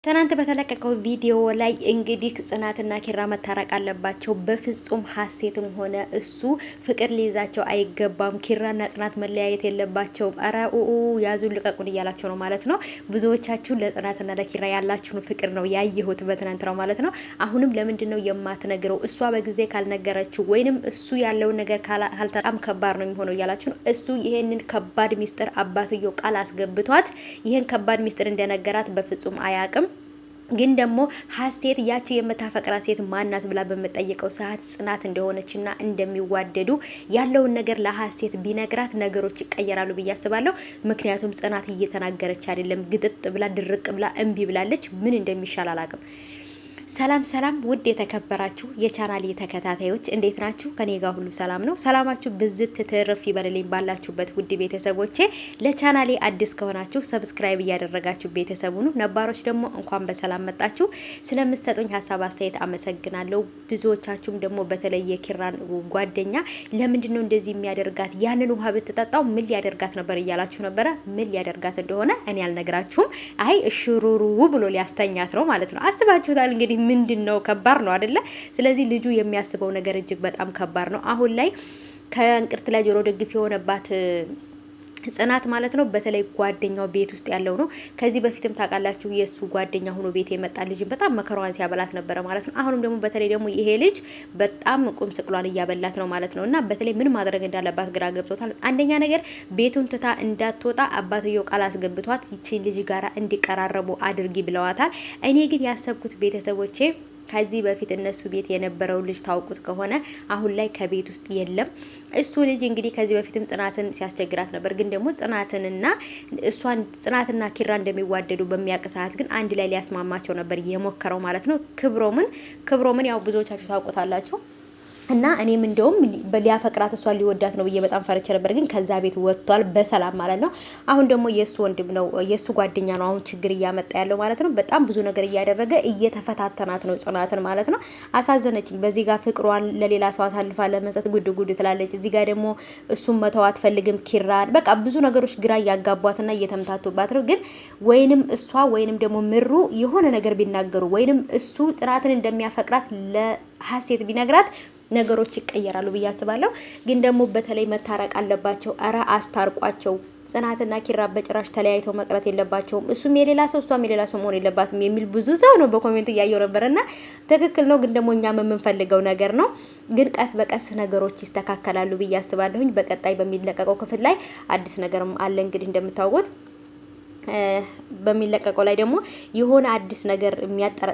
ትናንት በተለቀቀው ቪዲዮ ላይ እንግዲህ ጽናትና ኪራ መታረቅ አለባቸው። በፍጹም ሀሴትም ሆነ እሱ ፍቅር ሊይዛቸው አይገባም። ኪራና ጽናት መለያየት የለባቸውም። አረ ያዙን ልቀቁን እያላቸው ነው ማለት ነው። ብዙዎቻችሁ ለጽናትና ለኪራ ያላችሁን ፍቅር ነው ያየሁት በትናንትናው ማለት ነው። አሁንም ለምንድን ነው የማትነግረው? እሷ በጊዜ ካልነገረችው ወይንም እሱ ያለውን ነገር ካልተጣም ከባድ ነው የሚሆነው እያላችሁ ነው። እሱ ይሄንን ከባድ ሚስጥር አባትየው ቃል አስገብቷት ይሄን ከባድ ሚስጥር እንደነገራት በፍጹም አያቅም። ግን ደግሞ ሀሴት ያቺ የምታፈቅራት ሴት ማናት ብላ በምጠይቀው ሰዓት ጽናት እንደሆነችና እንደሚዋደዱ ያለውን ነገር ለሀሴት ቢነግራት ነገሮች ይቀየራሉ ብዬ አስባለሁ። ምክንያቱም ጽናት እየተናገረች አይደለም፣ ግጥጥ ብላ ድርቅ ብላ እምቢ ብላለች። ምን እንደሚሻል አላቅም። ሰላም ሰላም፣ ውድ የተከበራችሁ የቻናሌ ተከታታዮች እንዴት ናችሁ? ከኔ ጋር ሁሉ ሰላም ነው። ሰላማችሁ ብዝት ትርፍ ይበልልኝ ባላችሁበት ውድ ቤተሰቦቼ። ለቻናሌ አዲስ ከሆናችሁ ሰብስክራይብ እያደረጋችሁ ቤተሰቡ ነው። ነባሮች ደግሞ እንኳን በሰላም መጣችሁ። ስለምትሰጡኝ ሀሳብ አስተያየት አመሰግናለሁ። ብዙዎቻችሁም ደግሞ በተለይ የኪራን ጓደኛ ለምንድን ነው እንደዚህ የሚያደርጋት? ያንን ውሃ ብትጠጣው ምን ሊያደርጋት ነበር እያላችሁ ነበረ። ምን ሊያደርጋት እንደሆነ እኔ አልነግራችሁም። አይ እሽሩሩ ብሎ ሊያስተኛት ነው ማለት ነው። አስባችሁታል እንግዲህ ምንድነው? ከባድ ነው አይደለ? ስለዚህ ልጁ የሚያስበው ነገር እጅግ በጣም ከባድ ነው። አሁን ላይ ከእንቅርት ላይ ጆሮ ደግፍ የሆነባት ጽናት ማለት ነው። በተለይ ጓደኛው ቤት ውስጥ ያለው ነው። ከዚህ በፊትም ታውቃላችሁ የሱ ጓደኛ ሆኖ ቤት የመጣ ልጅ በጣም መከራዋን ሲያበላት ነበረ ማለት ነው። አሁንም ደግሞ በተለይ ደግሞ ይሄ ልጅ በጣም ቁም ስቅሏን እያበላት ነው ማለት ነው። እና በተለይ ምን ማድረግ እንዳለባት ግራ ገብቶታል። አንደኛ ነገር ቤቱን ትታ እንዳትወጣ አባትየው ቃል አስገብቷት ይቺ ልጅ ጋራ እንዲቀራረቡ አድርጊ ብለዋታል። እኔ ግን ያሰብኩት ቤተሰቦቼ ከዚህ በፊት እነሱ ቤት የነበረው ልጅ ታውቁት ከሆነ አሁን ላይ ከቤት ውስጥ የለም። እሱ ልጅ እንግዲህ ከዚህ በፊትም ጽናትን ሲያስቸግራት ነበር። ግን ደግሞ ጽናትና ኪራ እንደሚዋደዱ በሚያውቅ ሰዓት ግን አንድ ላይ ሊያስማማቸው ነበር የሞከረው ማለት ነው። ክብሮምን ያው ብዙዎቻችሁ ታውቁታላችሁ። እና እኔም እንደውም ሊያፈቅራት እሷን ሊወዳት ነው ብዬ በጣም ፈርቼ ነበር። ግን ከዛ ቤት ወጥቷል በሰላም ማለት ነው። አሁን ደግሞ የሱ ወንድም ነው የሱ ጓደኛ ነው አሁን ችግር እያመጣ ያለው ማለት ነው። በጣም ብዙ ነገር እያደረገ እየተፈታተናት ነው ጽናትን ማለት ነው። አሳዘነችኝ። በዚህ ጋር ፍቅሯን ለሌላ ሰው አሳልፋ ለመስጠት ጉድ ትላለች። እዚህ ጋር ደግሞ እሱም መተው አትፈልግም ኪራን። በቃ ብዙ ነገሮች ግራ እያጋቧትና እየተምታቱባት ነው። ግን ወይንም እሷ ወይንም ደግሞ ምሩ የሆነ ነገር ቢናገሩ ወይንም እሱ ጽናትን እንደሚያፈቅራት ለሀሴት ቢነግራት ነገሮች ይቀየራሉ ብዬ አስባለሁ። ግን ደግሞ በተለይ መታረቅ አለባቸው። አረ አስታርቋቸው። ጽናትና ኪራ በጭራሽ ተለያይተው መቅረት የለባቸውም። እሱም የሌላ ሰው እሷም የሌላ ሰው መሆን የለባትም የሚል ብዙ ሰው ነው በኮሜንት እያየው ነበርና ትክክል ነው። ግን ደግሞ እኛም የምንፈልገው ነገር ነው። ግን ቀስ በቀስ ነገሮች ይስተካከላሉ ብዬ አስባለሁኝ። በቀጣይ በሚለቀቀው ክፍል ላይ አዲስ ነገርም አለ እንግዲህ እንደምታውቁት በሚለቀቀው ላይ ደግሞ የሆነ አዲስ ነገር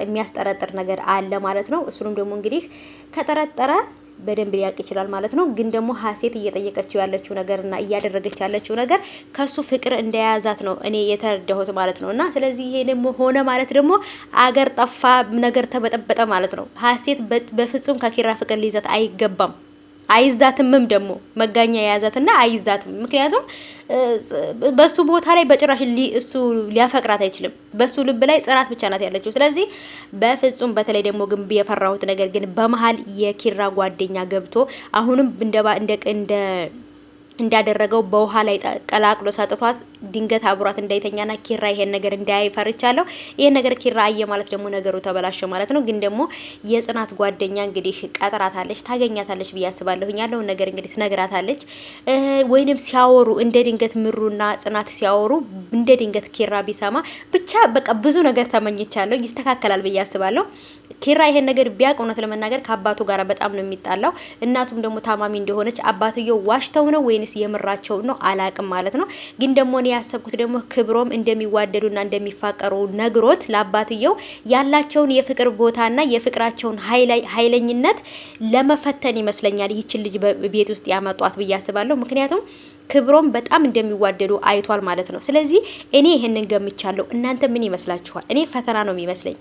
የሚያስጠረጥር ነገር አለ ማለት ነው። እሱንም ደግሞ እንግዲህ ከጠረጠረ በደንብ ሊያውቅ ይችላል ማለት ነው። ግን ደግሞ ሀሴት እየጠየቀችው ያለችው ነገርና እያደረገች ያለችው ነገር ከሱ ፍቅር እንደያዛት ነው እኔ የተረዳሁት ማለት ነው። እና ስለዚህ ይሄ ደግሞ ሆነ ማለት ደግሞ አገር ጠፋ፣ ነገር ተበጠበጠ ማለት ነው። ሀሴት በፍጹም ከኪራ ፍቅር ሊይዛት አይገባም። አይዛትምም ደግሞ መጋኛ የያዛትና አይዛትም። ምክንያቱም በሱ ቦታ ላይ በጭራሽ እሱ ሊያፈቅራት አይችልም። በሱ ልብ ላይ ጽናት ብቻ ናት ያለችው። ስለዚህ በፍጹም በተለይ ደግሞ ግን የፈራሁት ነገር ግን በመሀል የኪራ ጓደኛ ገብቶ አሁንም እንዳደረገው በውሃ ላይ ቀላቅሎ ሰጥቷት ድንገት አብሯት እንዳይተኛና ኪራ ይሄን ነገር እንዳያይ ፈርቻለሁ። ይሄን ነገር ኪራ አየ ማለት ደግሞ ነገሩ ተበላሸ ማለት ነው። ግን ደግሞ የጽናት ጓደኛ እንግዲህ ቀጥራታለች፣ ታገኛታለች ብዬ አስባለሁ። ያለውን ነገር እንግዲህ ትነግራታለች። ወይንም ሲያወሩ እንደ ድንገት ምሩና ጽናት ሲያወሩ እንደ ድንገት ኪራ ቢሰማ ብቻ በቃ ብዙ ነገር ተመኝቻለሁ። ይስተካከላል ብዬ አስባለሁ። ኪራ ይሄን ነገር ቢያቅ እውነት ለመናገር ከአባቱ ጋር በጣም ነው የሚጣላው። እናቱም ደግሞ ታማሚ እንደሆነች አባትየው ዋሽተው ነው ወይንስ የምራቸው ነው አላቅም ማለት ነው። ግን ደግሞ እኔ ያሰብኩት ደግሞ ክብሮም እንደሚዋደዱና እንደሚፋቀሩ ነግሮት ለአባትየው ያላቸውን የፍቅር ቦታና የፍቅራቸውን ኃይለኝነት ለመፈተን ይመስለኛል ይህችን ልጅ ቤት ውስጥ ያመጧት ብዬ አስባለሁ። ምክንያቱም ክብሮም በጣም እንደሚዋደዱ አይቷል ማለት ነው። ስለዚህ እኔ ይሄንን ገምቻለሁ። እናንተ ምን ይመስላችኋል? እኔ ፈተና ነው የሚመስለኝ።